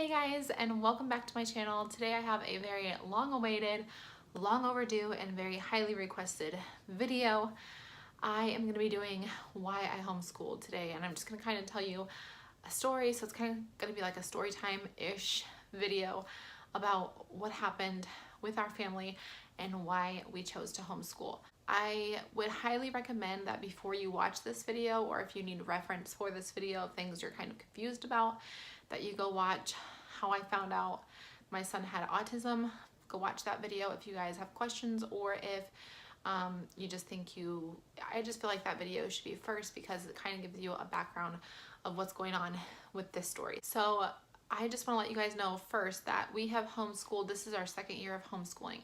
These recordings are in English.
Hey guys, and welcome back to my channel. Today I have a very long-awaited, long overdue, and very highly requested video. I am going to be doing why I homeschooled today, and I'm just going to kind of tell you a story. So it's kind of going to be like a story time-ish video about what happened with our family and why we chose to homeschool. I would highly recommend that before you watch this video, or if you need reference for this video of things you're kind of confused about, that you go watch how I found out my son had autism. Go watch that video if you guys have questions, or if you just think I just feel like that video should be first because it kind of gives you a background of what's going on with this story. So I just want to let you guys know first that we have homeschooled. This is our second year of homeschooling.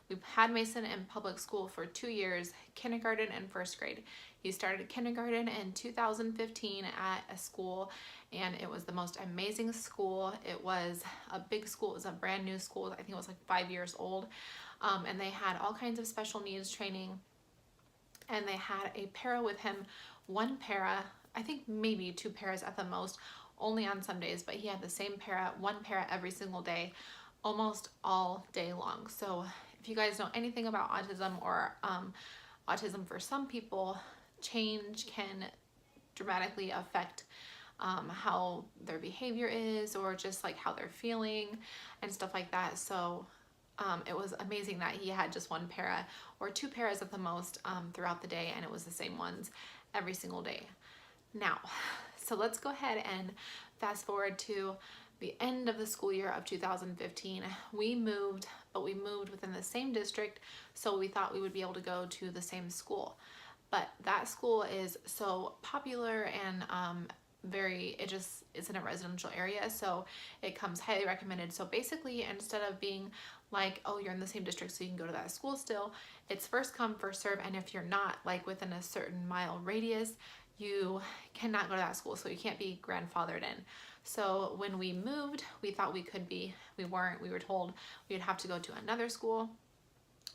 We've had Mason in public school for 2 years, kindergarten and first grade. He started kindergarten in 2015 at a school, and it was the most amazing school. It was a big school. It was a brand new school. I think it was like 5 years old. And they had all kinds of special needs training, and they had a para with him, one para, I think maybe 2 paras at the most, only on some days, but he had the same para, one para every single day, almost all day long. So if you guys know anything about autism, or autism for some people, change can dramatically affect how their behavior is, or just like how they're feeling and stuff like that. So it was amazing that he had just one para or 2 paras at the most throughout the day, and it was the same ones every single day. Now, so let's go ahead and fast forward to the end of the school year of 2015. We moved, but we moved within the same district, so we thought we would be able to go to the same school. But that school is so popular and it's in a residential area, so it comes highly recommended. So basically, instead of being like, oh, you're in the same district so you can go to that school still, it's first come, first serve, and if you're not like within a certain mile radius, you cannot go to that school, so you can't be grandfathered in. So when we moved, we thought we could be, we weren't. We were told we would have to go to another school.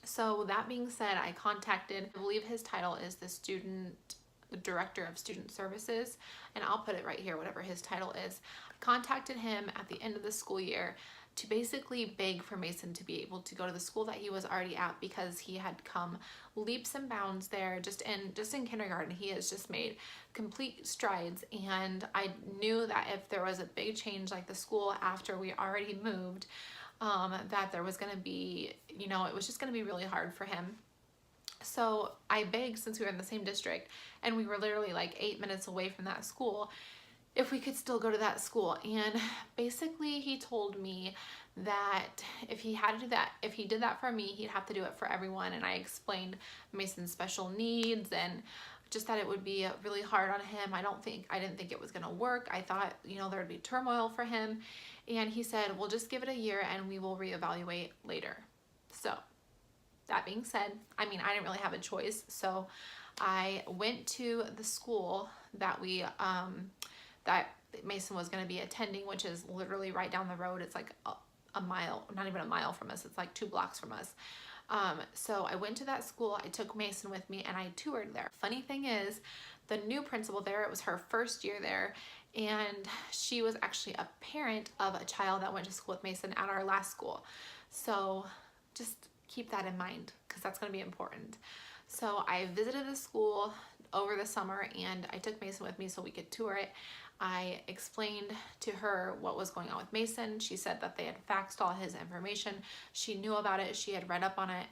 So that being said, I contacted, I believe his title is the Director of Student Services, and I'll put it right here, whatever his title is. I contacted him at the end of the school year to basically beg for Mason to be able to go to the school that he was already at, because he had come leaps and bounds there. Just in kindergarten, he has just made complete strides, and I knew that if there was a big change like the school after we already moved, that there was going to be, it was just going to be really hard for him. So I begged, since we were in the same district and we were literally like 8 minutes away from that school, if we could still go to that school. And basically he told me that if he had to do that, if he did that for me, he'd have to do it for everyone. And I explained Mason's special needs and just that it would be really hard on him. I didn't think it was gonna work. I thought, there'd be turmoil for him. And he said, we'll just give it a year and we will reevaluate later. So that being said, I didn't really have a choice. So I went to the school that that Mason was going to be attending, which is literally right down the road. It's like a mile, not even a mile from us. It's like 2 blocks from us. So I went to that school. I took Mason with me and I toured there. Funny thing is, the new principal there, it was her first year there, and she was actually a parent of a child that went to school with Mason at our last school. So just keep that in mind, because that's going to be important. So I visited the school over the summer and I took Mason with me so we could tour it. I explained to her what was going on with Mason. She said that they had faxed all his information. She knew about it. She had read up on it,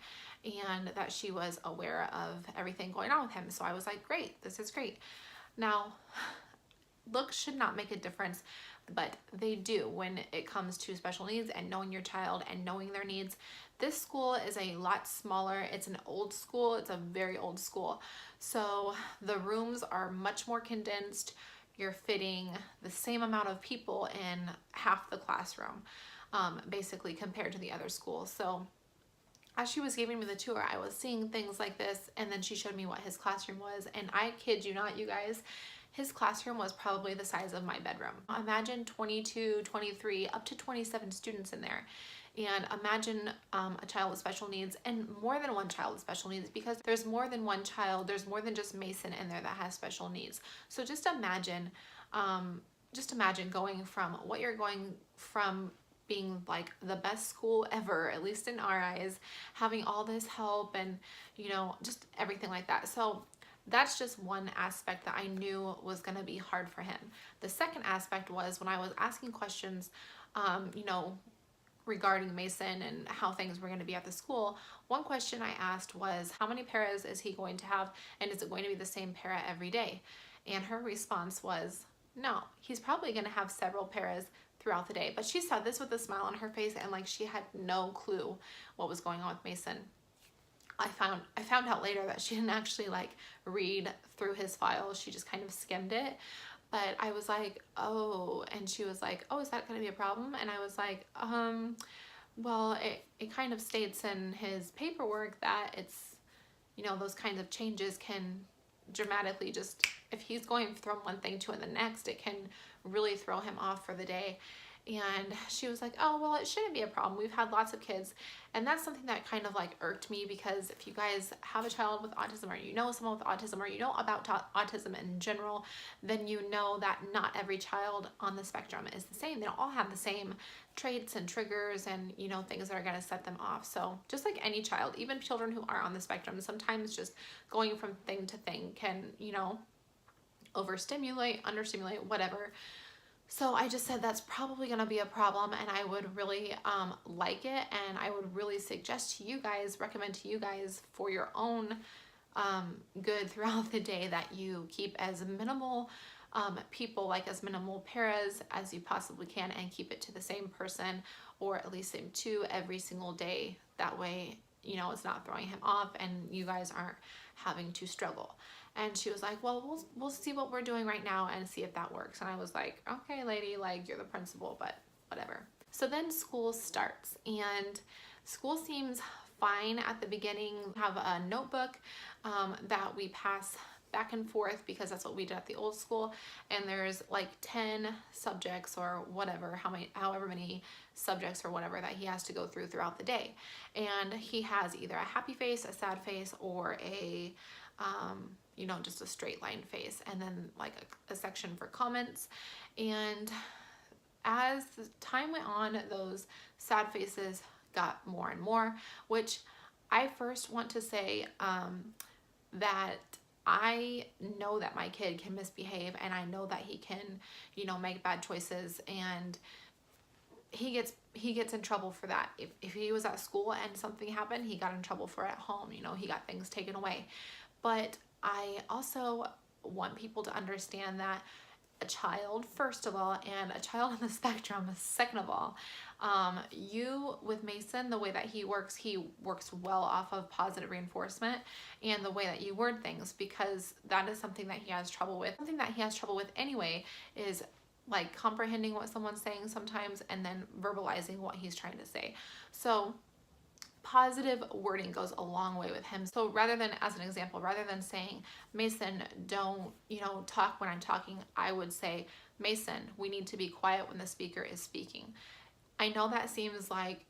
and that she was aware of everything going on with him. So I was like, great, this is great. Now, looks should not make a difference, but they do when it comes to special needs and knowing your child and knowing their needs. This school is a lot smaller. It's an old school. It's a very old school. So the rooms are much more condensed. You're fitting the same amount of people in half the classroom, basically, compared to the other schools. So as she was giving me the tour, I was seeing things like this, and then she showed me what his classroom was, and I kid you not, you guys, his classroom was probably the size of my bedroom. Imagine 22, 23, up to 27 students in there. And imagine a child with special needs, and more than one child with special needs, because there's more than one child. There's more than just Mason in there that has special needs. So just imagine going from what you're going from being like the best school ever, at least in our eyes, having all this help and, you know, just everything like that. So that's just one aspect that I knew was going to be hard for him. The second aspect was when I was asking questions, you know, regarding Mason and how things were going to be at the school, one question I asked was, how many paras is he going to have, and is it going to be the same para every day? And her response was, no, he's probably going to have several paras throughout the day. But she said this with a smile on her face, and like she had no clue what was going on with Mason. I found out later that she didn't actually like read through his files. She just kind of skimmed it. But I was like, oh, and she was like, oh, is that going to be a problem? And I was like, well, it kind of states in his paperwork that it's, you know, those kinds of changes can dramatically just, if he's going from one thing to the next, it can really throw him off for the day. And she was like, oh, well, it shouldn't be a problem. We've had lots of kids. And that's something that kind of like irked me, because if you guys have a child with autism, or you know someone with autism, or you know about autism in general, then you know that not every child on the spectrum is the same. They don't all have the same traits and triggers and, you know, things that are going to set them off. So just like any child, even children who are on the spectrum, sometimes just going from thing to thing can, you know, overstimulate, understimulate, whatever. So I just said that's probably going to be a problem, and I would really like it, and I would really suggest to you guys, recommend to you guys for your own good throughout the day, that you keep as minimal people, like as minimal paras as you possibly can, and keep it to the same person, or at least same two every single day. That way, you know, it's not throwing him off and you guys aren't having to struggle. And she was like, well, we'll see what we're doing right now and see if that works. And I was like, okay, lady, like, you're the principal, but whatever. So then school starts, and school seems fine at the beginning. We have a notebook that we pass back and forth, because that's what we did at the old school. And there's like 10 subjects or whatever, however many subjects or whatever that he has to go through throughout the day. And he has either a happy face, a sad face, or a you know, just a straight line face, and then like a section for comments. And as the time went on, those sad faces got more and more, which I first want to say that I know that my kid can misbehave, and I know that he can, you know, make bad choices, and he gets in trouble for that. If he was at school and something happened, he got in trouble for it at home. You know, he got things taken away. But I also want people to understand that a child, first of all, and a child on the spectrum, second of all, you, with Mason, the way that he works well off of positive reinforcement and the way that you word things, because that is something that he has trouble with. Something that he has trouble with anyway is like comprehending what someone's saying sometimes, and then verbalizing what he's trying to say. So positive wording goes a long way with him. So rather than, as an example, rather than saying, Mason, don't, you know, talk when I'm talking, I would say, Mason, we need to be quiet when the speaker is speaking. I know that seems like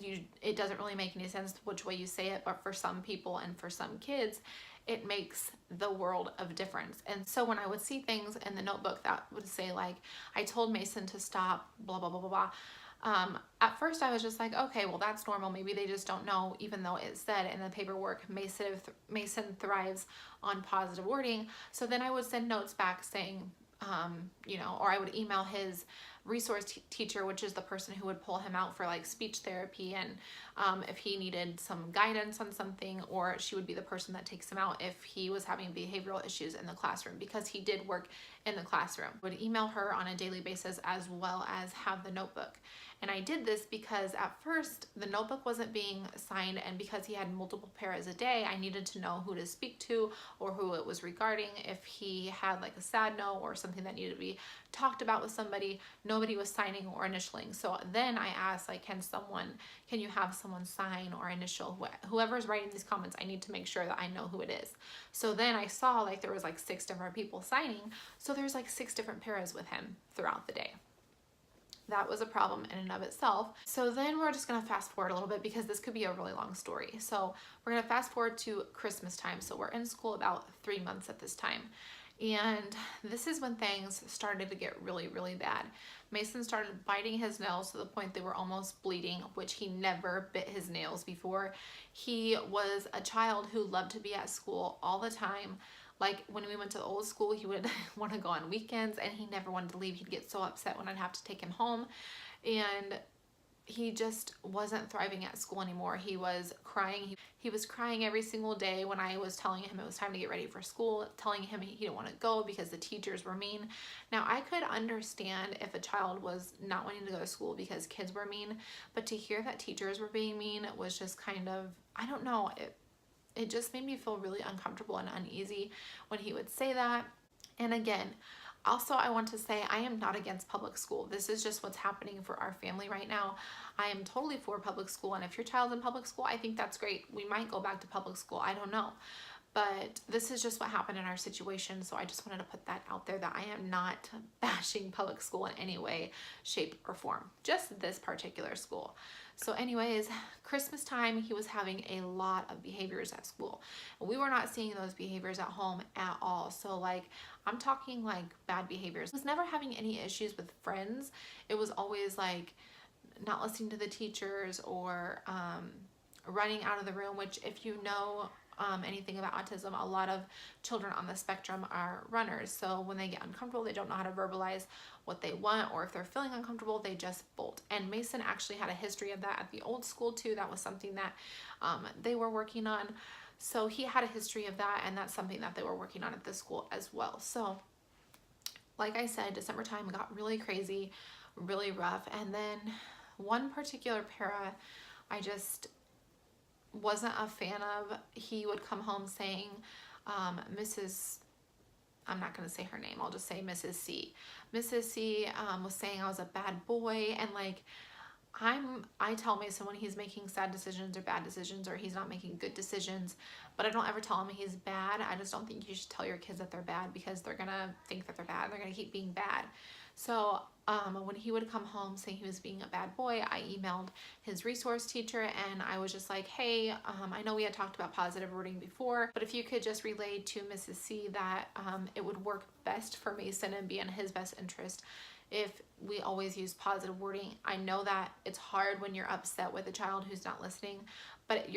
it doesn't really make any sense which way you say it, but for some people and for some kids, it makes the world of difference. And so when I would see things in the notebook that would say like, I told Mason to stop, blah, blah, blah, blah, blah. At first I was just like, okay, well, that's normal. Maybe they just don't know, even though it said in the paperwork, Mason thrives on positive wording. So then I would send notes back saying, you know, or I would email his resource teacher, which is the person who would pull him out for like speech therapy, and if he needed some guidance on something, or she would be the person that takes him out if he was having behavioral issues in the classroom, because he did work in the classroom. I would email her on a daily basis, as well as have the notebook. And I did this because at first the notebook wasn't being signed, and because he had multiple paras a day, I needed to know who to speak to or who it was regarding. If he had like a sad note or something that needed to be talked about with somebody, nobody was signing or initialing. So then I asked, like, can you have someone sign or initial? Whoever's writing these comments, I need to make sure that I know who it is. So then I saw like there was like 6 different people signing. So there's like 6 different paras with him throughout the day. That was a problem in and of itself. So then we're just gonna fast forward a little bit, because this could be a really long story. So we're gonna fast forward to Christmas time. So we're in school about 3 months at this time. And this is when things started to get really, really bad. Mason started biting his nails to the point they were almost bleeding, which he never bit his nails before. He was a child who loved to be at school all the time. Like when we went to the old school, he would want to go on weekends and he never wanted to leave. He'd get so upset when I'd have to take him home. And he just wasn't thriving at school anymore. He was crying. He was crying every single day when I was telling him it was time to get ready for school, telling him he didn't want to go because the teachers were mean. Now, I could understand if a child was not wanting to go to school because kids were mean, but to hear that teachers were being mean was just kind of, I don't know, it just made me feel really uncomfortable and uneasy when he would say that. And again, also, I want to say I am not against public school. This is just what's happening for our family right now. I am totally for public school, and if your child's in public school, I think that's great. We might go back to public school. I don't know. But this is just what happened in our situation, so I just wanted to put that out there that I am not bashing public school in any way, shape, or form. Just this particular school. So anyways, Christmas time, he was having a lot of behaviors at school. We were not seeing those behaviors at home at all. So like, I'm talking like bad behaviors. He was never having any issues with friends. It was always like not listening to the teachers or running out of the room, which if you know anything about autism, a lot of children on the spectrum are runners. So when they get uncomfortable, they don't know how to verbalize what they want, or if they're feeling uncomfortable, they just bolt. And Mason actually had a history of that at the old school too. That was something that they were working on. So he had a history of that, and that's something that they were working on at this school as well. So like I said, December time got really crazy, really rough. And then one particular para I just wasn't a fan of. He would come home saying, Mrs. I'm not going to say her name. I'll just say Mrs. C. Mrs. C was saying I was a bad boy, and like I tell Mason when he's making sad decisions or bad decisions or he's not making good decisions, but I don't ever tell him he's bad. I just don't think you should tell your kids that they're bad because they're gonna think that they're bad. They're gonna keep being bad. So when he would come home saying he was being a bad boy, I emailed his resource teacher and I was just like, hey, I know we had talked about positive wording before, but if you could just relay to Mrs. C that it would work best for Mason and be in his best interest if we always use positive wording. I know that it's hard when you're upset with a child who's not listening, but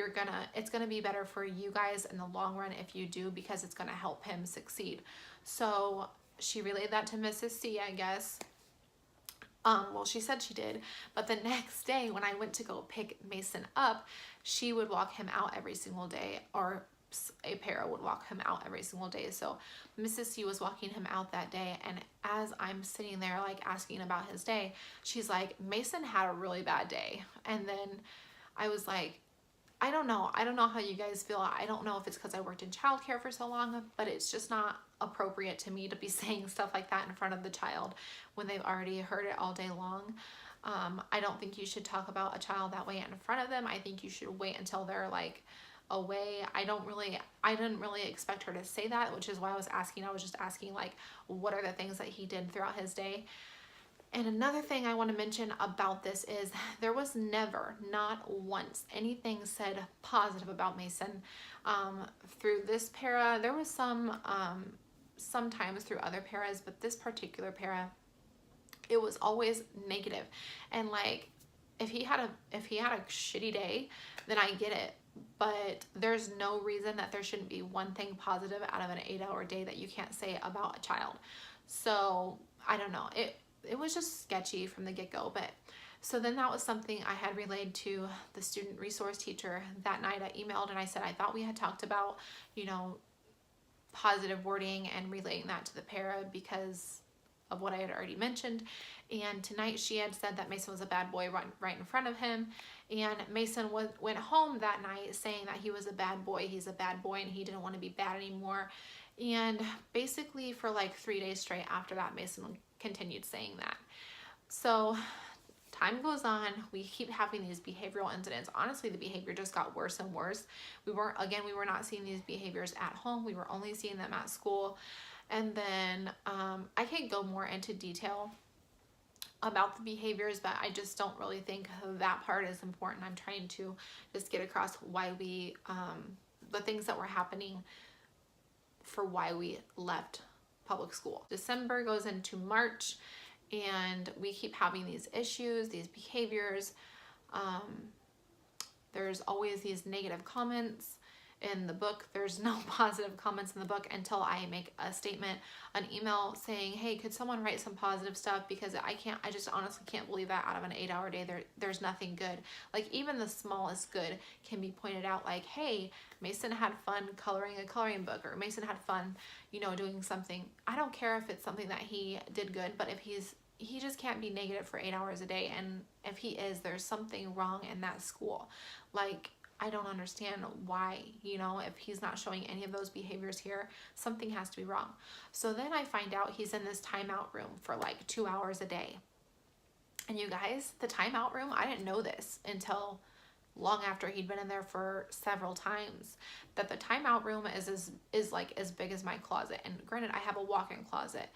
it's gonna be better for you guys in the long run if you do, because it's gonna help him succeed. So she relayed that to Mrs. C, I guess. Well, she said she did, but the next day when I went to go pick Mason up, she would walk him out every single day, or a para would walk him out every single day. So Mrs. C was walking him out that day, and as I'm sitting there like asking about his day, she's like, Mason had a really bad day. And then I was like, I don't know how you guys feel. I don't know if it's because I worked in childcare for so long, but it's just not appropriate to me to be saying stuff like that in front of the child when they've already heard it all day long. I don't think you should talk about a child that way in front of them. I think you should wait until they're like away. I didn't really expect her to say that, which is why I was just asking like, what are the things that he did throughout his day? And another thing I want to mention about this is there was never, not once, anything said positive about Mason through this para. There was sometimes through other paras, but this particular para, it was always negative. And like, if he had a shitty day, then I get it. But there's no reason that there shouldn't be one thing positive out of an 8-hour day that you can't say about a child. So I don't know. It was just sketchy from the get-go. But so then that was something I had relayed to the student resource teacher that night. I emailed and I said, I thought we had talked about, positive wording and relaying that to the para because of what I had already mentioned. And tonight she had said that Mason was a bad boy right in front of him. And Mason went home that night saying that he was a bad boy. He's a bad boy and he didn't want to be bad anymore. And basically for like 3 days straight after that, Mason continued saying that. So time goes on, we keep having these behavioral incidents. Honestly, the behavior just got worse and worse. We were not seeing these behaviors at home. We were only seeing them at school. And then I can't go more into detail about the behaviors, but I just don't really think that part is important. I'm trying to just get across why we, the things that were happening for why we left public school. December goes into March, and we keep having these issues, these behaviors. There's always these negative comments in the book. There's no positive comments in the book until I make a statement, an email saying, hey, could someone write some positive stuff? Because I just honestly can't believe that out of an 8-hour day, there's nothing good. Like even the smallest good can be pointed out, like, hey, Mason had fun coloring a coloring book, or Mason had fun, doing something. I don't care if it's something that he did good, but if he just can't be negative for 8 hours a day. And if he is, there's something wrong in that school. Like, I don't understand why, if he's not showing any of those behaviors here, something has to be wrong. So then I find out he's in this timeout room for like 2 hours a day. And you guys, the timeout room, I didn't know this until long after he'd been in there for several times, that the timeout room is like as big as my closet. And granted, I have a walk-in closet,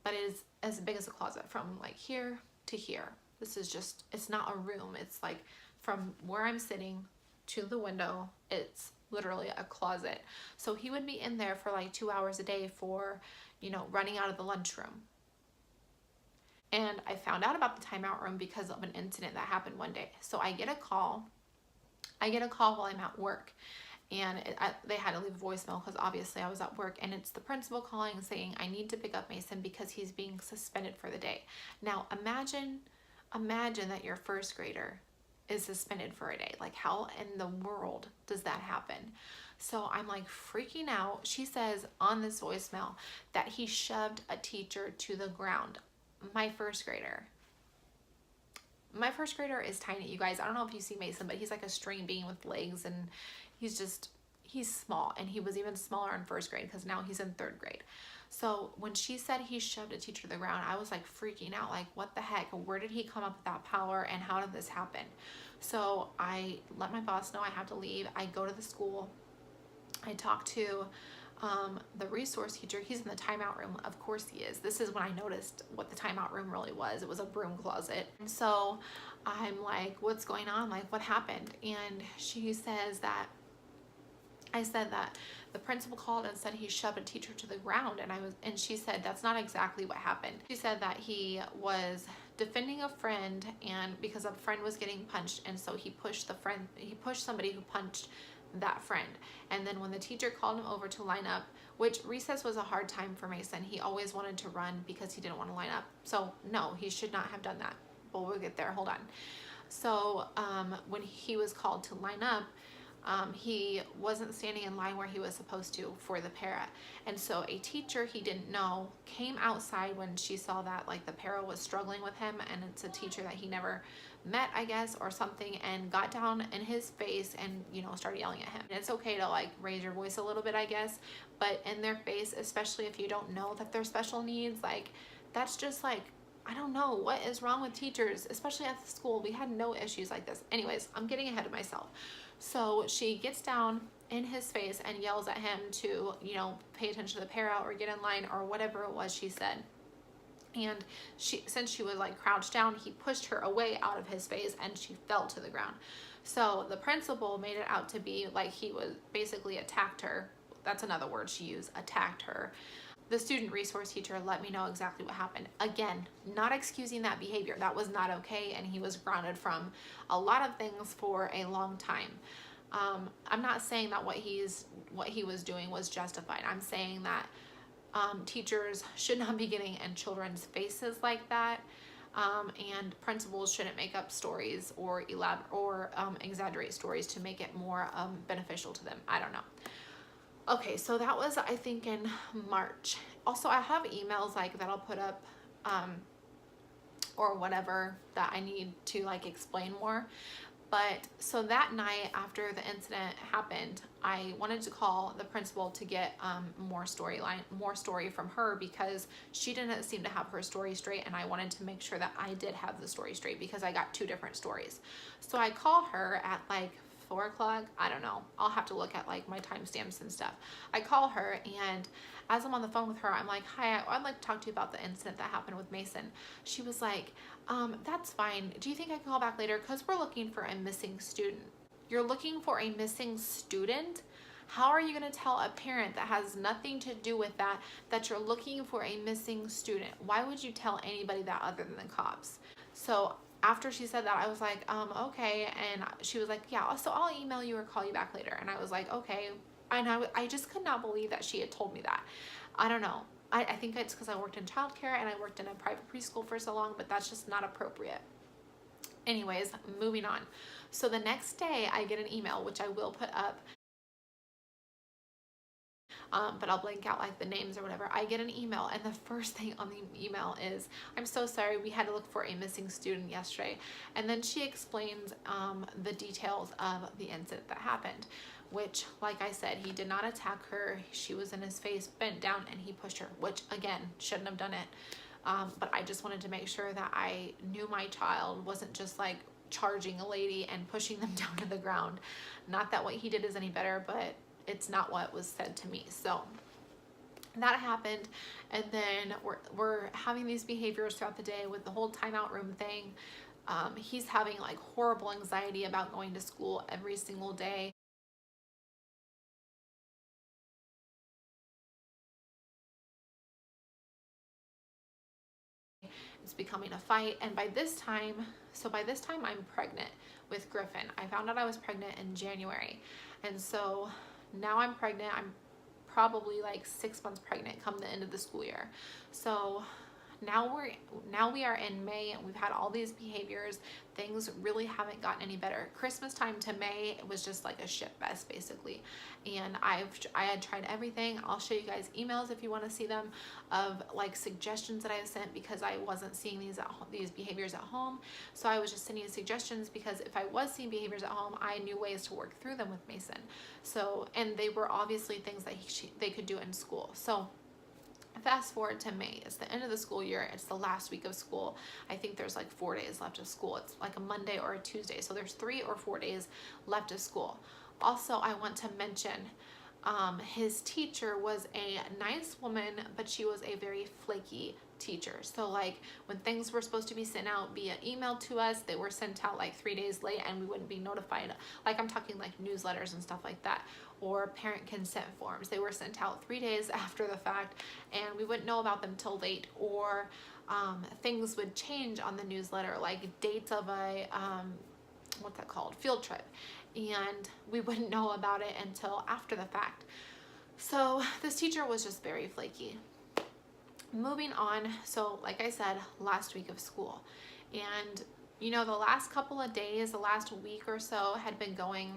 but it is as big as a closet from like here to here. This is just, it's not a room. It's like from where I'm sitting to the window, it's literally a closet. So he would be in there for like 2 hours a day for, running out of the lunchroom. And I found out about the timeout room because of an incident that happened one day. So I get a call while I'm at work, and they had to leave a voicemail because obviously I was at work, and it's the principal calling saying, I need to pick up Mason because he's being suspended for the day. Now imagine that your first grader is suspended for a day. Like, how in the world does that happen? So I'm like freaking out. She says on this voicemail that he shoved a teacher to the ground. My first grader is tiny, you guys. I don't know if you see Mason, but he's like a string bean with legs, and he's small, and he was even smaller in first grade because now he's in third grade. So when she said he shoved a teacher to the ground, I was like freaking out, like, what the heck? Where did he come up with that power, and how did this happen? So I let my boss know I have to leave. I go to the school. I talk to the resource teacher. He's in the timeout room. Of course he is. This is when I noticed what the timeout room really was. It was a broom closet. And so I'm like, what's going on? Like, what happened? And she says that I said that the principal called and said he shoved a teacher to the ground, and she said that's not exactly what happened. She said that he was defending a friend, and because a friend was getting punched, and so he pushed somebody who punched that friend. And then when the teacher called him over to line up, which recess was a hard time for Mason, he always wanted to run because he didn't want to line up. So no, he should not have done that, but we'll get there. Hold on. So when he was called to line up, he wasn't standing in line where he was supposed to for the para. And so a teacher he didn't know came outside when she saw that, like, the para was struggling with him, and it's a teacher that he never met, I guess, or something, and got down in his face and, started yelling at him. And it's okay to like raise your voice a little bit, I guess, but in their face, especially if you don't know that they're special needs, like, that's just like, I don't know what is wrong with teachers, especially at the school. We had no issues like this. Anyways, I'm getting ahead of myself. So she gets down in his face and yells at him to, pay attention to the para or get in line or whatever it was she said. And since she was like crouched down, he pushed her away out of his face and she fell to the ground. So the principal made it out to be like he was basically attacked her. That's another word she used, attacked her. The student resource teacher let me know exactly what happened. Again, not excusing that behavior. That was not okay, and he was grounded from a lot of things for a long time. I'm not saying that what he was doing was justified. I'm saying that teachers should not be getting in children's faces like that, and principals shouldn't make up stories or exaggerate stories to make it more beneficial to them. I don't know. Okay, so that was, I think, in March. Also, I have emails like that I'll put up or whatever that I need to like explain more. But so that night after the incident happened, I wanted to call the principal to get more story from her, because she didn't seem to have her story straight, and I wanted to make sure that I did have the story straight because I got 2 different stories. So I call her at like 4 o'clock. I don't know. I'll have to look at like my timestamps and stuff. I call her, and as I'm on the phone with her, I'm like, hi, I'd like to talk to you about the incident that happened with Mason. She was like, that's fine. Do you think I can call back later? Because we're looking for a missing student. You're looking for a missing student? How are you going to tell a parent that has nothing to do with that, that you're looking for a missing student? Why would you tell anybody that other than the cops? So after she said that, I was like, okay. And she was like, yeah, so I'll email you or call you back later. And I was like, okay. And I just could not believe that she had told me that. I don't know. I think it's because I worked in childcare and I worked in a private preschool for so long, but that's just not appropriate. Anyways, moving on. So the next day I get an email, which I will put up, but I'll blank out like the names or whatever. I get an email, and the first thing on the email is, I'm so sorry, we had to look for a missing student yesterday. And then she explains the details of the incident that happened, which, like I said, he did not attack her. She was in his face, bent down, and he pushed her, which again, shouldn't have done it. But I just wanted to make sure that I knew my child wasn't just like charging a lady and pushing them down to the ground. Not that what he did is any better, but it's not what was said to me. So that happened. And then we're having these behaviors throughout the day with the whole timeout room thing. He's having like horrible anxiety about going to school every single day. It's becoming a fight. And by this time I'm pregnant with Griffin. I found out I was pregnant in January. And so now I'm pregnant. I'm probably like 6 months pregnant come the end of the school year. So now we are in May, and we've had all these behaviors. Things really haven't gotten any better. Christmas time to May, it was just like a shit fest basically. And I had tried everything. I'll show you guys emails if you want to see them, of like suggestions that I have sent, because I wasn't seeing these behaviors at home. So I was just sending suggestions, because if I was seeing behaviors at home, I knew ways to work through them with Mason. So, and they were obviously things that they could do in school. So fast forward to May. It's the end of the school year. It's the last week of school. I think there's like 4 days left of school. It's like a Monday or a Tuesday. So there's 3 or 4 days left of school. Also, I want to mention his teacher was a nice woman, but she was a very flaky teacher. So like when things were supposed to be sent out via email to us, they were sent out like 3 days late, and we wouldn't be notified. Like I'm talking like newsletters and stuff like that, or parent consent forms. They were sent out 3 days after the fact, and we wouldn't know about them till late. Or things would change on the newsletter, like dates of a what's that called, field trip, and we wouldn't know about it until after the fact. So this teacher was just very flaky. Moving on, so like I said, last week of school, and you know, the last couple of days, the last week or so had been going,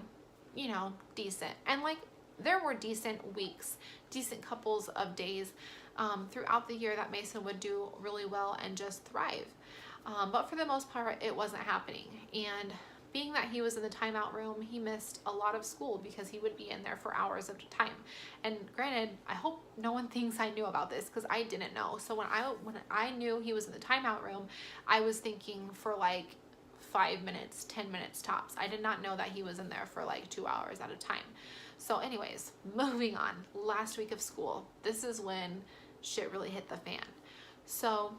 you know, decent. And like there were decent weeks, decent couples of days throughout the year that Mason would do really well and just thrive. But for the most part, it wasn't happening. And being that he was in the timeout room, he missed a lot of school because he would be in there for hours at a time. And granted, I hope no one thinks I knew about this, because I didn't know. So when I knew he was in the timeout room, I was thinking for like 5 minutes, 10 minutes tops. I did not know that he was in there for like 2 hours at a time. So anyways, moving on, last week of school, this is when shit really hit the fan. So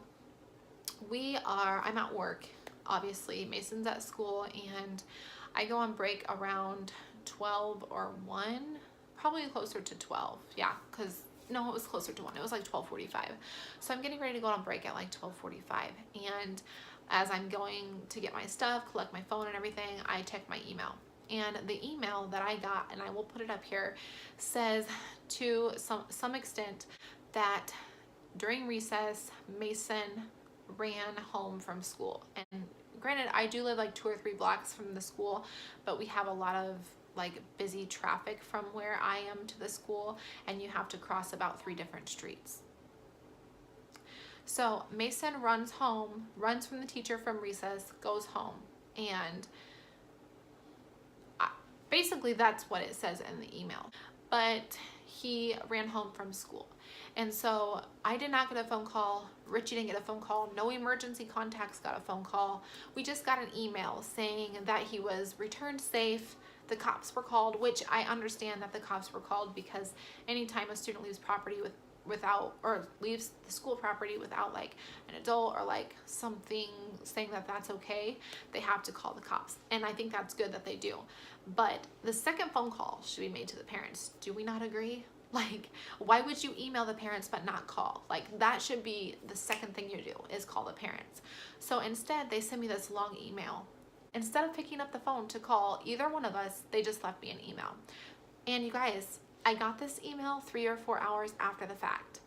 I'm at work, obviously. Mason's at school, and I go on break around 12 or 1, probably closer to 12. Yeah, because no, it was closer to 1. It was like 12:45. So I'm getting ready to go on break at like 12:45. And as I'm going to get my stuff, collect my phone and everything, I check my email. And the email that I got, and I will put it up here, says to some extent that during recess, Mason ran home from school. And granted, I do live like 2 or 3 blocks from the school, but we have a lot of like busy traffic from where I am to the school, and you have to cross about 3 different streets. So Mason runs home, runs from the teacher from recess, goes home, and basically that's what it says in the email. But he ran home from school. And so I did not get a phone call. Richie didn't get a phone call. No emergency contacts got a phone call. We just got an email saying that he was returned safe. The cops were called, which I understand that the cops were called, because anytime a student leaves property without, or leaves the school property without like an adult or like something saying that that's okay, they have to call the cops. And I think that's good that they do. But the second phone call should be made to the parents. Do we not agree? Like, why would you email the parents but not call? Like, that should be the second thing you do, is call the parents. So instead, they send me this long email. Instead of picking up the phone to call either one of us, they just left me an email. And you guys, I got this email 3 or 4 hours after the fact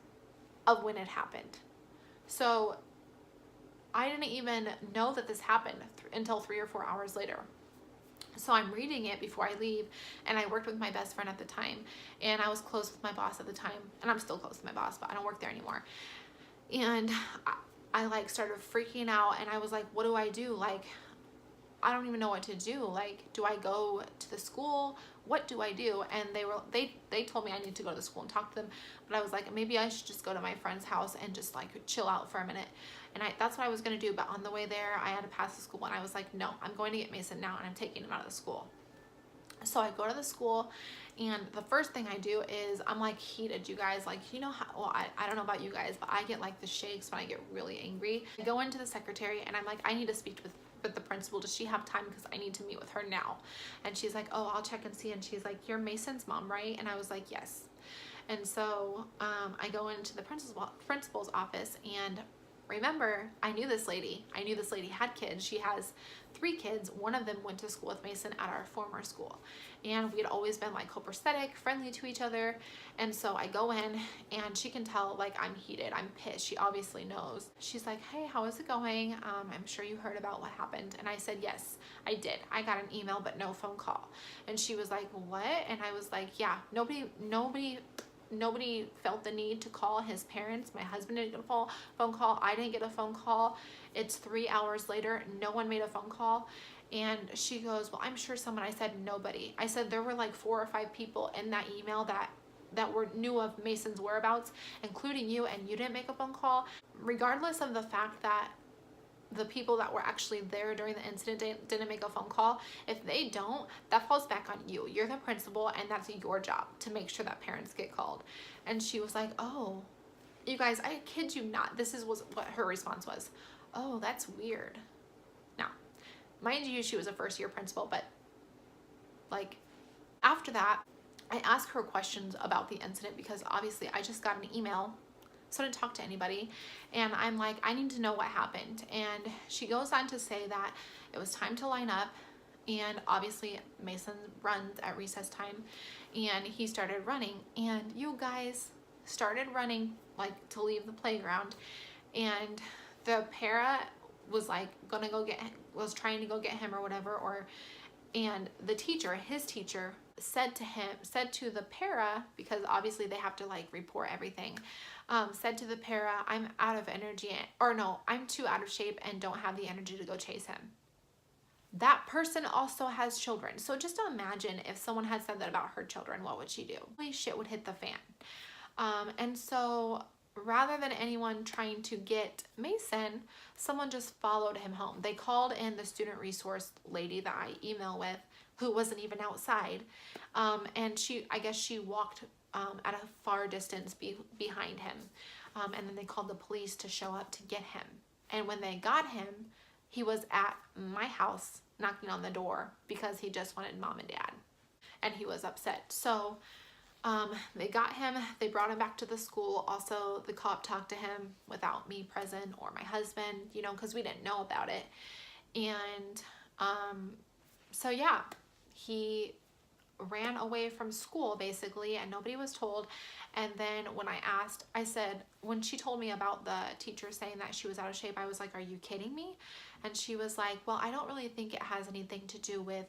of when it happened. So I didn't even know that this happened until 3 or 4 hours later. So I'm reading it before I leave, and I worked with my best friend at the time, and I was close with my boss at the time, and I'm still close with my boss, but I don't work there anymore. And I like started freaking out, and I was like, what do I do? Like, I don't even know what to do. Like, do I go to the school? What do I do? And they told me I need to go to the school and talk to them, but I was like, maybe I should just go to my friend's house and just like chill out for a minute. And that's what I was gonna do, but on the way there, I had to pass the school, and I was like, no, I'm going to get Mason now, and I'm taking him out of the school. So I go to the school, and the first thing I do is I'm like heated, you guys. Like, you know how, well, I don't know about you guys, but I get like the shakes when I get really angry. I go into the secretary, and I'm like, I need to speak with the principal. Does she have time? Because I need to meet with her now. And she's like, oh, I'll check and see. And she's like, you're Mason's mom, right? And I was like, yes. And so I go into the principal's office, and remember, I knew this lady. I knew this lady had kids. She has 3 kids. One of them went to school with Mason at our former school. And we had always been like copacetic, friendly to each other. And so I go in, and she can tell like I'm heated. I'm pissed. She obviously knows. She's like, hey, how is it going? I'm sure you heard about what happened. And I said, yes, I did. I got an email, but no phone call. And she was like, what? And I was like, yeah, nobody felt the need to call his parents. My husband didn't get a phone call. I didn't get a phone call. It's 3 hours later. No one made a phone call. And she goes, well, I'm sure someone. I said, nobody. I said, there were like 4 or 5 people in that email that knew of Mason's whereabouts, including you, and you didn't make a phone call. Regardless of the fact that the people that were actually there during the incident didn't make a phone call, if they don't, that falls back on you. You're the principal, and that's your job to make sure that parents get called. And she was like, oh, you guys, I kid you not, this was what her response was. Oh, that's weird. Now, mind you, she was a first-year principal, but like after that, I asked her questions about the incident, because obviously I just got an email, so I didn't talk to anybody. And I'm like, I need to know what happened. And she goes on to say that it was time to line up, and obviously Mason runs at recess time, and he started running, and you guys started running like to leave the playground, and the para was like was trying to go get him or whatever, and the teacher, his teacher, said to the para, because obviously they have to like report everything, said to the para, I'm out of energy, or no, I'm too out of shape and don't have the energy to go chase him. That person also has children. So just imagine if someone had said that about her children, what would she do? Holy shit would hit the fan. And so rather than anyone trying to get Mason, someone just followed him home. They called in the student resource lady that I email with, who wasn't even outside. And I guess she walked at a far distance behind him. And then they called the police to show up to get him. And when they got him, he was at my house knocking on the door because he just wanted mom and dad. And he was upset. So they got him, they brought him back to the school. Also, the cop talked to him without me present or my husband, you know, because we didn't know about it. And so yeah, he ran away from school basically, and nobody was told. And then when I asked, I said, when she told me about the teacher saying that she was out of shape, I was like, are you kidding me? And she was like, well, I don't really think it has anything to do with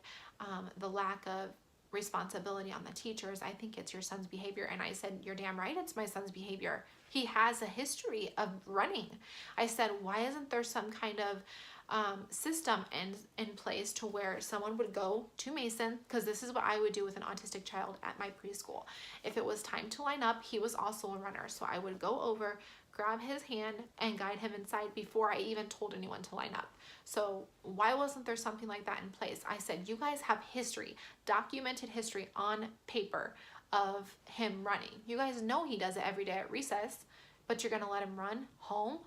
the lack of responsibility on the teachers. I think it's your son's behavior. And I said, you're damn right, it's my son's behavior. He has a history of running. I said, why isn't there some kind of system in place to where someone would go to Mason, because this is what I would do with an autistic child at my preschool. If it was time to line up, he was also a runner, so I would go over, grab his hand, and guide him inside before I even told anyone to line up. So why wasn't there something like that in place? I said, you guys have history, documented history on paper of him running. You guys know he does it every day at recess, but you're gonna let him run home?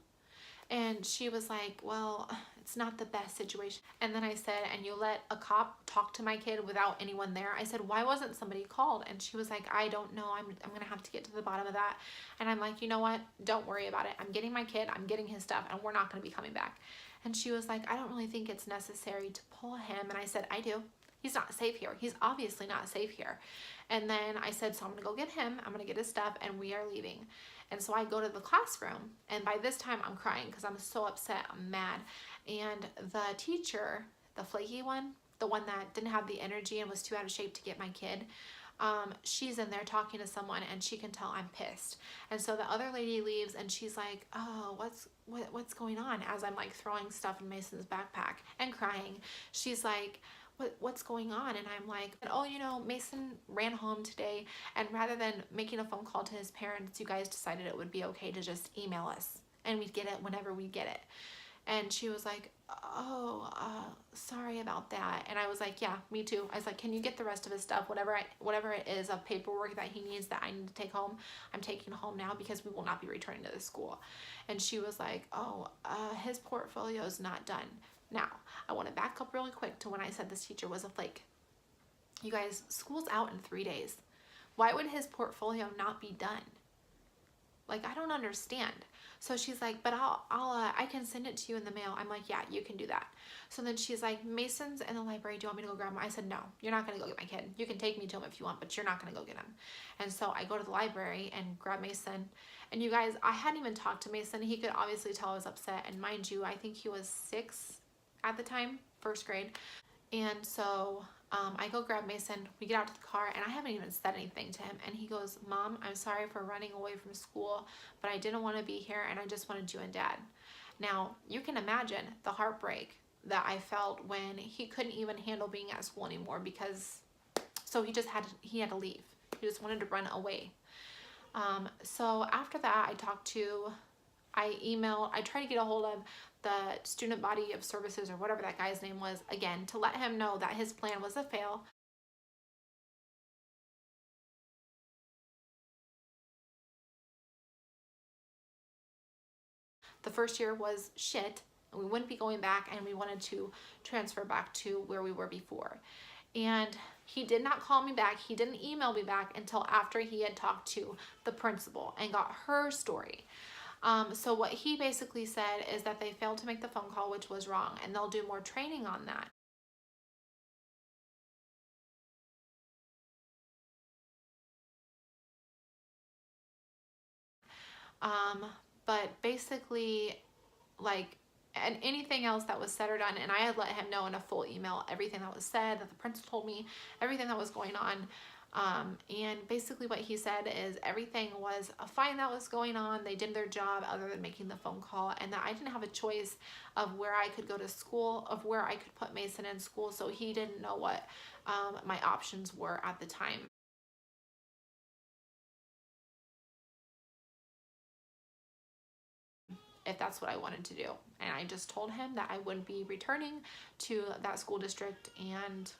And she was like, well, it's not the best situation. And then I said, and you let a cop talk to my kid without anyone there? I said, why wasn't somebody called? And she was like, I don't know. I'm going to have to get to the bottom of that. And I'm like, you know what? Don't worry about it. I'm getting my kid. I'm getting his stuff, and we're not going to be coming back. And she was like, I don't really think it's necessary to pull him. And I said, I do. He's not safe here. He's obviously not safe here. And then I said, so I'm going to go get him. I'm going to get his stuff, and we are leaving. And so I go to the classroom, and by this time I'm crying because I'm so upset. I'm mad. And the teacher, the flaky one, the one that didn't have the energy and was too out of shape to get my kid, she's in there talking to someone, and she can tell I'm pissed. And so the other lady leaves, and she's like, oh, what's going on? As I'm like throwing stuff in Mason's backpack and crying, she's like, what's going on? And I'm like, oh, you know, Mason ran home today, and rather than making a phone call to his parents, you guys decided it would be okay to just email us, and we'd get it whenever we get it. And she was like, oh, sorry about that. And I was like, yeah, me too. I was like, can you get the rest of his stuff, whatever it is of paperwork that he needs that I need to take home, I'm taking home now, because we will not be returning to the school. And she was like, oh, his portfolio is not done. Now, I want to back up really quick to when I said this teacher was a flake. You guys, school's out in 3 days. Why would his portfolio not be done? Like, I don't understand. So she's like, but I can send it to you in the mail. I'm like, yeah, you can do that. So then she's like, Mason's in the library. Do you want me to go grab him? I said, no, you're not going to go get my kid. You can take me to him if you want, but you're not going to go get him. And so I go to the library and grab Mason. And you guys, I hadn't even talked to Mason. He could obviously tell I was upset. And mind you, I think he was 6 at the time, 1st grade. And so I go grab Mason, we get out to the car, and I haven't even said anything to him. And he goes, Mom, I'm sorry for running away from school, but I didn't want to be here, and I just wanted you and Dad. Now, you can imagine the heartbreak that I felt when he couldn't even handle being at school anymore, because, so he had to leave. He just wanted to run away. So after that, I tried to get a hold of the student body of services, or whatever that guy's name was, again, to let him know that his plan was a fail. The first year was shit, and we wouldn't be going back, and we wanted to transfer back to where we were before. And he did not call me back. He didn't email me back until after he had talked to the principal and got her story. So what he basically said is that they failed to make the phone call, which was wrong, and they'll do more training on that. But basically, like, and anything else that was said or done, and I had let him know in a full email everything that was said, that the principal told me, everything that was going on. And basically what he said is everything was fine that was going on. They did their job other than making the phone call, and that I didn't have a choice of where I could go to school, of where I could put Mason in school, so he didn't know what my options were at the time. If that's what I wanted to do. And I just told him that I wouldn't be returning to that school district, and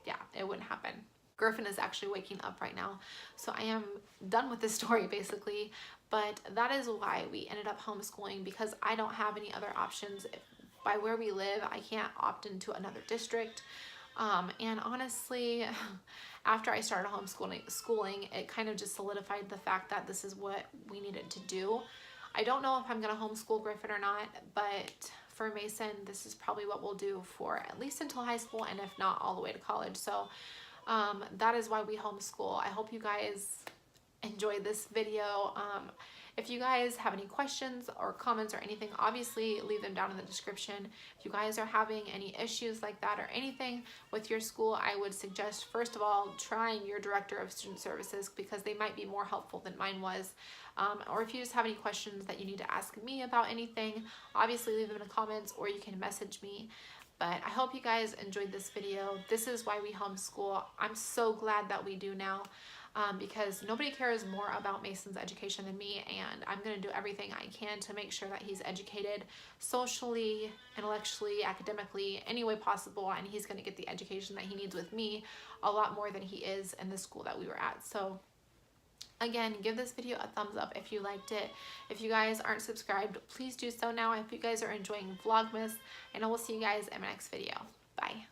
yeah, it wouldn't happen. Griffin is actually waking up right now, so I am done with this story basically, but that is why we ended up homeschooling, because I don't have any other options. By where we live, I can't opt into another district. And honestly, after I started homeschooling, it kind of just solidified the fact that this is what we needed to do. I don't know if I'm going to homeschool Griffin or not, but for Mason, this is probably what we'll do for at least until high school, and if not, all the way to college. So that is why we homeschool. I hope you guys enjoyed this video. If you guys have any questions or comments or anything, obviously leave them down in the description. If you guys are having any issues like that or anything with your school, I would suggest, first of all, trying your director of student services, because they might be more helpful than mine was. Or if you just have any questions that you need to ask me about anything, obviously leave them in the comments, or you can message me. But I hope you guys enjoyed this video. This is why we homeschool. I'm so glad that we do now. because nobody cares more about Mason's education than me, and I'm going to do everything I can to make sure that he's educated socially, intellectually, academically, any way possible, and he's going to get the education that he needs with me a lot more than he is in the school that we were at. So again, give this video a thumbs up if you liked it. If you guys aren't subscribed, please do so now. If you guys are enjoying Vlogmas, and I will see you guys in my next video. Bye.